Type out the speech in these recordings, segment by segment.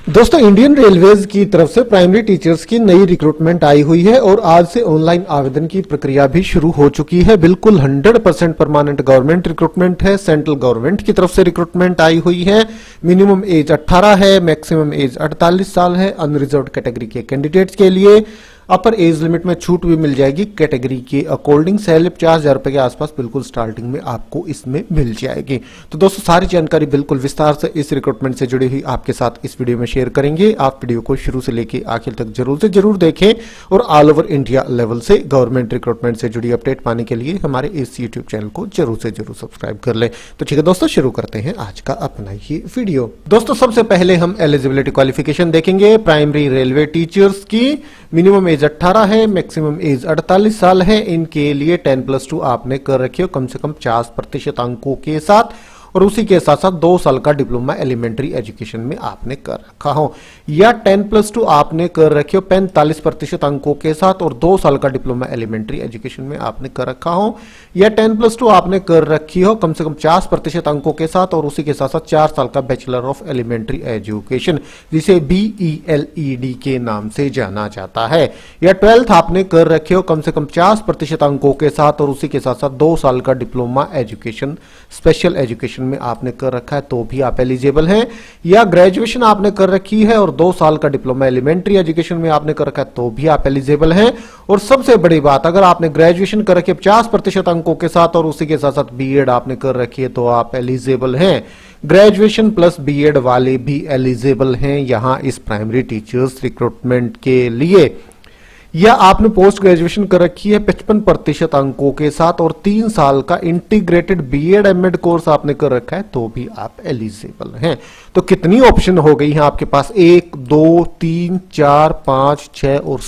दोस्तों Indian railways की तरफ से प्राइमरी टीचर्स की नई रिक्रूटमेंट आई हुई है और आज से ऑनलाइन आवेदन की प्रक्रिया भी शुरू हो चुकी है। बिल्कुल 100% परमानेंट गवर्नमेंट रिक्रूटमेंट है। सेंट्रल गवर्नमेंट की तरफ से रिक्रूटमेंट आई हुई है। मिनिमम एज 18 है, मैक्सिमम एज 48 साल है अनरिजर्व्ड कैटेगरी के कैंडिडेट्स के लिए। अपर एज लिमिट में छूट भी मिल जाएगी कैटेगरी के अकॉर्डिंग। सैलरी 50,000 रुपए के आसपास बिल्कुल स्टार्टिंग में आपको इसमें मिल जाएगी। तो दोस्तों सारी जानकारी बिल्कुल विस्तार से इस रिक्रूटमेंट से जुड़ी हुई आपके साथ इस वीडियो में शेयर करेंगे। आप वीडियो को शुरू से लेकर आखिर तक जरूर से जरूर देखें और ऑल ओवर इंडिया लेवल से गवर्नमेंट रिक्रूटमेंट से जुड़ी अपडेट पाने के लिए हमारे इस यूट्यूब चैनल को जरूर से जरूर सब्सक्राइब कर ले। तो ठीक है दोस्तों, शुरू करते हैं आज का अपना ही वीडियो। दोस्तों सबसे पहले हम एलिजिबिलिटी क्वालिफिकेशन देखेंगे। प्राइमरी रेलवे टीचर्स की मिनिमम एज 18 है, मैक्सिमम एज 48 साल है। इनके लिए 10+2 आपने कर रखी हो कम से कम 50% अंकों के साथ, और उसी के साथ साथ 2 साल का डिप्लोमा एलिमेंट्री एजुकेशन में आपने कर रखा हो, या 10+2 आपने कर रखे हो 45% अंकों के साथ और 2 साल का डिप्लोमा एलिमेंट्री एजुकेशन में आपने कर रखा हो, या 10+2 आपने कर रखी हो कम से कम 50% अंकों के साथ और उसी के साथ साथ 4 साल का बैचलर ऑफ एलिमेंट्री एजुकेशन जिसे BELED के नाम से जाना जाता है, या 12th आपने कर रखे हो कम से कम 50% अंकों के साथ और उसी के साथ साथ 2 साल का डिप्लोमा एजुकेशन स्पेशल एजुकेशन में आपने कर रखा है तो भी आप एलिजिबल हैं, या ग्रेजुएशन आपने कर रखी है और 2 साल का डिप्लोमा एलिमेंट्री एजुकेशन में आपने कर रखा है तो भी आप एलिजिबल हैं। और सबसे बड़ी बात, अगर आपने ग्रेजुएशन कर रखी है 50% अंकों के साथ और उसी के साथ साथ बीएड आपने कर रखी है तो आप एलिजिबल हैं। ग्रेजुएशन प्लस बीएड वाले भी एलिजिबल हैं यहां इस प्राइमरी टीचर्स रिक्रूटमेंट के लिए, या आपने पोस्ट ग्रेजुएशन कर रखी है 55% अंकों के साथ और 3 साल का इंटीग्रेटेड बीएड एमएड कोर्स आपने कर रखा है तो भी आप एलिजिबल हैं। तो कितनी ऑप्शन हो गई हैं आपके पास? 1 2 3 4 5 6 और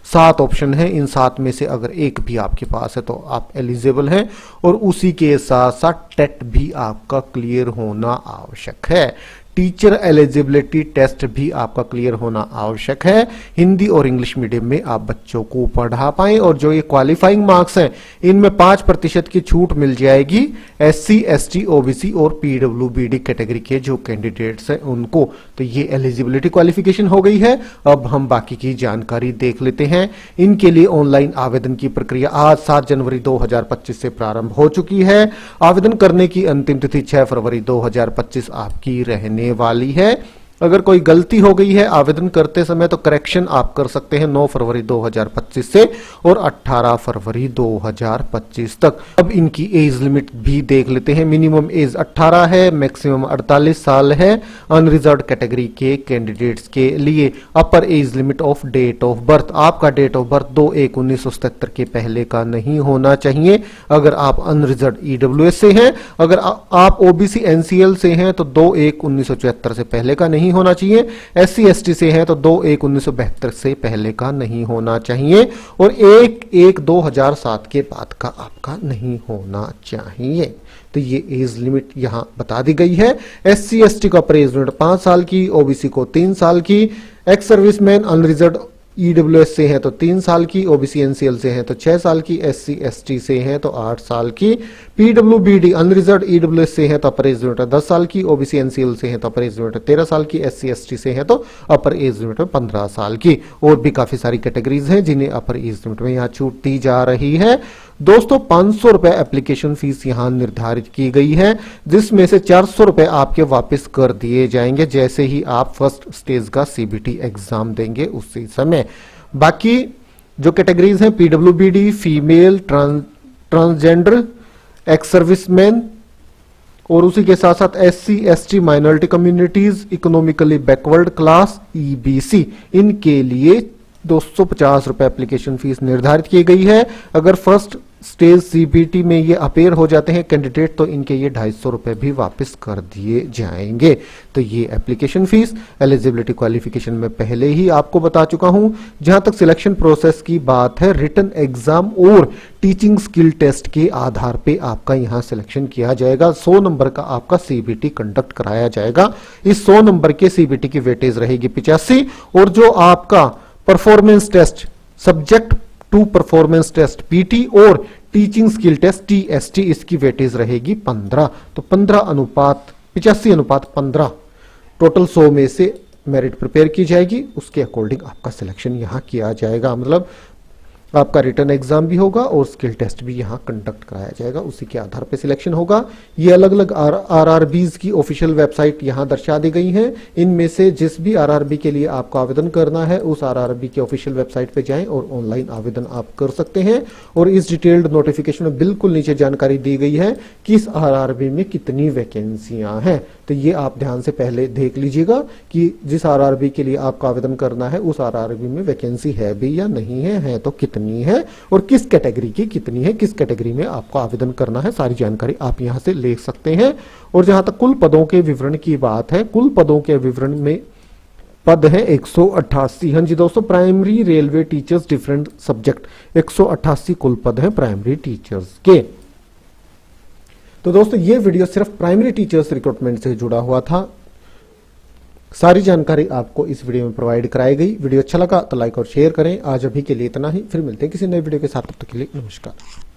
7 ऑप्शन है। इन 7 में से अगर एक भी आपके पास है तो आप एलिजिबल हैं, और उसी के साथ साथ टेट भी आपका क्लियर होना आवश्यक है। टीचर एलिजिबिलिटी टेस्ट भी आपका क्लियर होना आवश्यक है। हिंदी और इंग्लिश मीडियम में आप बच्चों को पढ़ा पाएं, और जो ये क्वालिफाइंग मार्क्स हैं इनमें 5% की छूट मिल जाएगी SC ST OBC और PWBD कैटेगरी के जो कैंडिडेट्स हैं उनको। तो ये एलिजिबिलिटी क्वालिफिकेशन हो गई है। अब हम बाकी की जानकारी देख लेते हैं। इनके लिए ऑनलाइन आवेदन की प्रक्रिया आज 7 जनवरी 2025 से प्रारंभ हो चुकी है। आवेदन करने की अंतिम तिथि 6 फरवरी 2025 आपकी रहने वाली है। अगर कोई गलती हो गई है आवेदन करते समय तो करेक्शन आप कर सकते हैं 9 फरवरी 2025 से और 18 फरवरी 2025 तक। अब इनकी एज लिमिट भी देख लेते हैं। मिनिमम एज 18 है, मैक्सिमम 48 साल है अनरिजर्व्ड कैटेगरी के कैंडिडेट्स के लिए। Upper age limit of date of birth, आपका डेट ऑफ बर्थ 2/1/1977 के पहले का नहीं होना चाहिए अगर आप अनरिजर्व्ड EWS से हैं। अगर आप OBC NCL से हैं तो 2/1/1974 से पहले का नहीं होना चाहिए। SC ST से हैं तो 2/1/1972 से पहले का नहीं होना चाहिए, और 1/1/2007 के बाद का आपका नहीं होना चाहिए। तो ये एज लिमिट यहां बता दी गई है। SC ST का अपर एज लिमिट 5 साल की, OBC को 3 साल की, एक्स सर्विसमैन अनरिजर्व्ड EWS से हैं तो 3 साल की, OBC NCL से हैं तो 6 साल की, SC ST से हैं तो 8 साल की, PWBD अनरिजर्व्ड EWS से हैं तो अपर एज लिमिट 10 साल की, OBC NCL से हैं तो अपर एज लिमिट 13 साल की, SC ST से हैं तो अपर एज लिमिट 15 साल की। और भी काफी सारी कैटेगरीज हैं जिन्हें अपर एज लिमिट में यहाँ छूट दी जा रही है। दोस्तों 500 रुपए एप्लीकेशन फीस यहां निर्धारित की गई है, जिसमें से 400 रुपए आपके वापस कर दिए जाएंगे जैसे ही आप फर्स्ट स्टेज का CBT एग्जाम देंगे उसी समय। बाकी जो कैटेगरीज हैं PWBD, female, transgender, ex serviceman और उसी के साथ साथ SC ST minority communities, economically backward class EBC, इनके लिए 250 रुपए एप्लीकेशन फीस निर्धारित की गई है। अगर फर्स्ट स्टेज CBT में ये अपेयर हो जाते हैं कैंडिडेट तो इनके ये 250 रुपए भी वापस कर दिए जाएंगे। तो ये एप्लीकेशन फीस एलिजिबिलिटी क्वालिफिकेशन में पहले ही आपको बता चुका हूं। जहां तक सिलेक्शन प्रोसेस की बात है, रिटन एग्जाम और टीचिंग स्किल टेस्ट के आधार पे आपका यहां सिलेक्शन किया जाएगा। 100 नंबर का आपका CBT कंडक्ट कराया जाएगा। इस 100 नंबर के CBT की वेटेज रहेगी 85, और जो आपका performance test subject to performance test PT और टीचिंग स्किल टेस्ट TST, इसकी वेटेज रहेगी 15। तो 15 अनुपात 85 अनुपात 15 टोटल 100 में से मेरिट प्रिपेयर की जाएगी, उसके अकॉर्डिंग आपका सिलेक्शन यहाँ किया जाएगा। मतलब आपका रिटर्न एग्जाम भी होगा और स्किल टेस्ट भी यहाँ कंडक्ट कराया जाएगा, उसी के आधार पे सिलेक्शन होगा। ये अलग अलग आरआरबीज की ऑफिशियल वेबसाइट यहाँ दर्शा दी गई हैं। इनमें से जिस भी आरआरबी के लिए आपको आवेदन करना है उस आरआरबी के ऑफिशियल वेबसाइट पे जाएं और ऑनलाइन आवेदन आप कर सकते हैं। और इस डिटेल्ड नोटिफिकेशन में बिल्कुल नीचे जानकारी दी गई है कि इस आरआरबी में कितनी वैकेंसियां हैं। तो ये आप ध्यान से पहले देख लीजिएगा कि जिस आरआरबी के लिए आपको आवेदन करना है उस आरआरबी में वैकेंसी है भी या नहीं है तो कितनी है और किस कैटेगरी की कितनी है, किस कैटेगरी में आपको आवेदन करना है, सारी जानकारी आप यहां से ले सकते हैं। और जहां तक कुल पदों के विवरण की बात है, कुल पदों के विवरण में पद है 188। हाँ जी दोस्तों, primary railway teachers different subject 188 कुल पद है प्राइमरी टीचर्स के। तो दोस्तों ये वीडियो सिर्फ प्राइमरी टीचर्स रिक्रूटमेंट से जुड़ा हुआ था। सारी जानकारी आपको इस वीडियो में प्रोवाइड कराई गई। वीडियो अच्छा लगा तो लाइक और शेयर करें। आज अभी के लिए इतना ही, फिर मिलते हैं किसी नए वीडियो के साथ, तब तक के लिए नमस्कार।